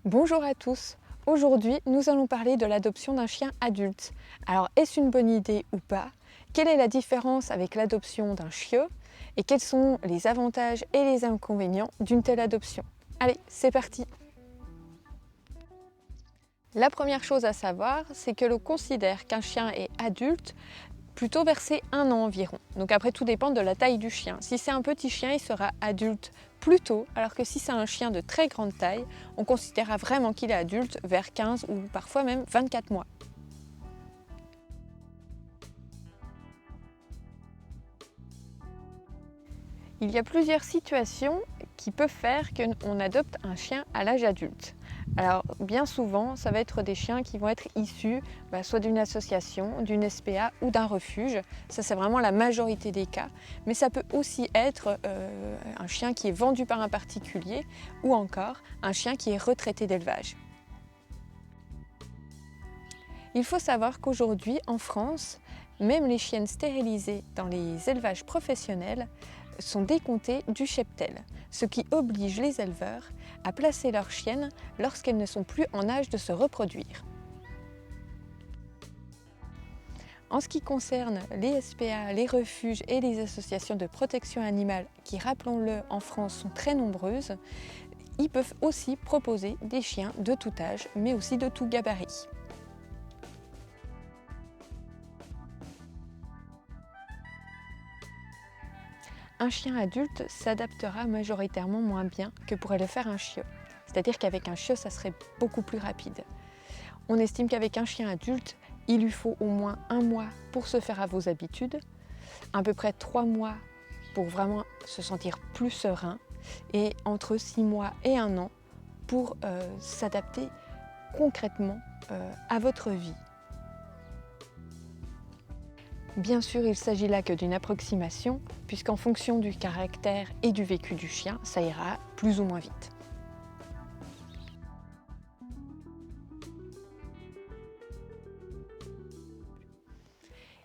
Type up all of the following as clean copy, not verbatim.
Bonjour à tous. Aujourd'hui, nous allons parler de l'adoption d'un chien adulte. Alors, est-ce une bonne idée ou pas? Quelle est la différence avec l'adoption d'un chiot? Et quels sont les avantages et les inconvénients d'une telle adoption? Allez, c'est parti! La première chose à savoir, c'est que l'on considère qu'un chien est adulte plutôt vers ses 1 an environ. Donc après, tout dépend de la taille du chien. Si c'est un petit chien, il sera adulte plus tôt, alors que si c'est un chien de très grande taille, on considérera vraiment qu'il est adulte vers 15 ou parfois même 24 mois. Il y a plusieurs situations qui peuvent faire qu'on adopte un chien à l'âge adulte. Alors bien souvent, ça va être des chiens qui vont être issus soit d'une association, d'une SPA ou d'un refuge. Ça, c'est vraiment la majorité des cas. Mais ça peut aussi être un chien qui est vendu par un particulier ou encore un chien qui est retraité d'élevage. Il faut savoir qu'aujourd'hui, en France, même les chiennes stérilisées dans les élevages professionnels sont décomptées du cheptel, ce qui oblige les éleveurs à placer leurs chiennes lorsqu'elles ne sont plus en âge de se reproduire. En ce qui concerne les SPA, les refuges et les associations de protection animale, qui, rappelons-le, en France sont très nombreuses, ils peuvent aussi proposer des chiens de tout âge, mais aussi de tout gabarit. Un chien adulte s'adaptera majoritairement moins bien que pourrait le faire un chiot. C'est-à-dire qu'avec un chiot, ça serait beaucoup plus rapide. On estime qu'avec un chien adulte, il lui faut au moins 1 mois pour se faire à vos habitudes, à peu près 3 mois pour vraiment se sentir plus serein, et entre 6 mois et 1 an pour s'adapter concrètement à votre vie. Bien sûr, il ne s'agit là que d'une approximation, puisqu'en fonction du caractère et du vécu du chien, ça ira plus ou moins vite.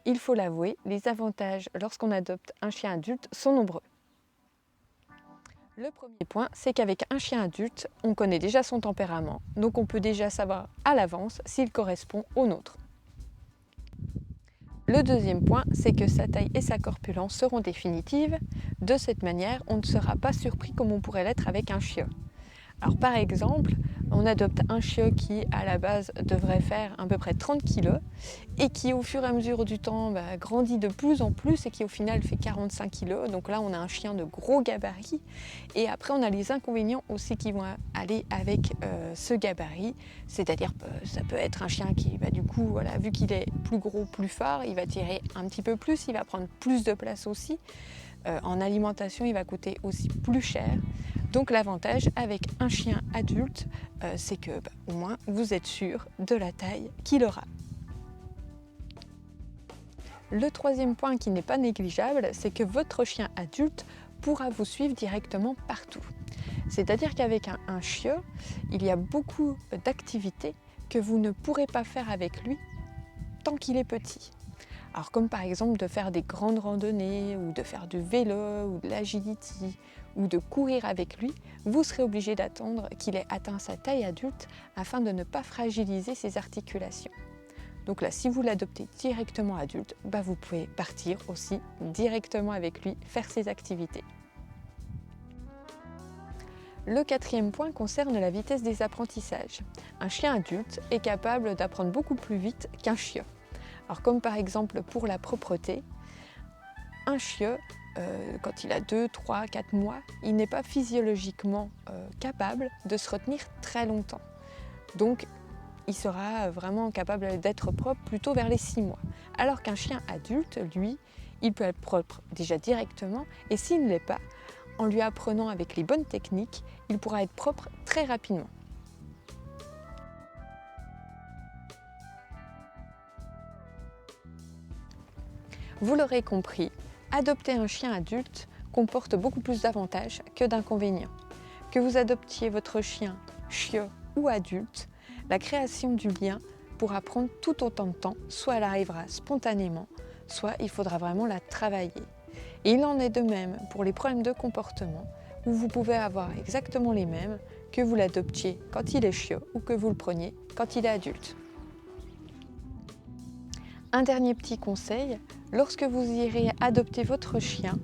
Il faut l'avouer, les avantages lorsqu'on adopte un chien adulte sont nombreux. Le premier point, c'est qu'avec un chien adulte, on connaît déjà son tempérament, donc on peut déjà savoir à l'avance s'il correspond au nôtre. Le deuxième point, c'est que sa taille et sa corpulence seront définitives. De cette manière, on ne sera pas surpris comme on pourrait l'être avec un chiot. Alors par exemple, on adopte un chiot qui à la base devrait faire à peu près 30 kg et qui au fur et à mesure du temps grandit de plus en plus et qui au final fait 45 kg. Donc là on a un chien de gros gabarit, et après on a les inconvénients aussi qui vont aller avec ce gabarit, c'est-à-dire ça peut être un chien qui du coup voilà, vu qu'il est plus gros, plus fort, il va tirer un petit peu plus, il va prendre plus de place aussi. En alimentation, il va coûter aussi plus cher. Donc l'avantage avec un chien adulte, c'est que au moins vous êtes sûr de la taille qu'il aura. Le troisième point qui n'est pas négligeable, c'est que votre chien adulte pourra vous suivre directement partout. C'est-à-dire qu'avec un chiot, il y a beaucoup d'activités que vous ne pourrez pas faire avec lui tant qu'il est petit. Alors comme par exemple de faire des grandes randonnées ou de faire du vélo ou de l'agility ou de courir avec lui, vous serez obligé d'attendre qu'il ait atteint sa taille adulte afin de ne pas fragiliser ses articulations. Donc là, si vous l'adoptez directement adulte, vous pouvez partir aussi directement avec lui faire ses activités. Le quatrième point concerne la vitesse des apprentissages. Un chien adulte est capable d'apprendre beaucoup plus vite qu'un chiot. Alors comme par exemple pour la propreté, un chiot, quand il a 2, 3, 4 mois, il n'est pas physiologiquement capable de se retenir très longtemps. Donc il sera vraiment capable d'être propre plutôt vers les 6 mois. Alors qu'un chien adulte, lui, il peut être propre déjà directement, et s'il ne l'est pas, en lui apprenant avec les bonnes techniques, il pourra être propre très rapidement. Vous l'aurez compris, adopter un chien adulte comporte beaucoup plus d'avantages que d'inconvénients. Que vous adoptiez votre chien, chiot ou adulte, la création du lien pourra prendre tout autant de temps, soit elle arrivera spontanément, soit il faudra vraiment la travailler. Et il en est de même pour les problèmes de comportement, où vous pouvez avoir exactement les mêmes que vous l'adoptiez quand il est chiot ou que vous le preniez quand il est adulte. Un dernier petit conseil, lorsque vous irez adopter votre chien,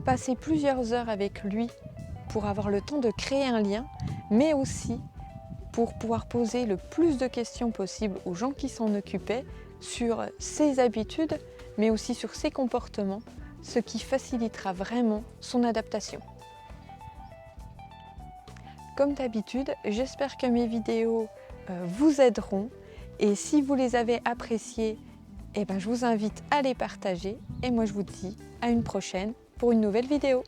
passez plusieurs heures avec lui pour avoir le temps de créer un lien, mais aussi pour pouvoir poser le plus de questions possible aux gens qui s'en occupaient sur ses habitudes, mais aussi sur ses comportements, ce qui facilitera vraiment son adaptation. Comme d'habitude, j'espère que mes vidéos vous aideront et si vous les avez appréciées, je vous invite à les partager et moi je vous dis à une prochaine pour une nouvelle vidéo.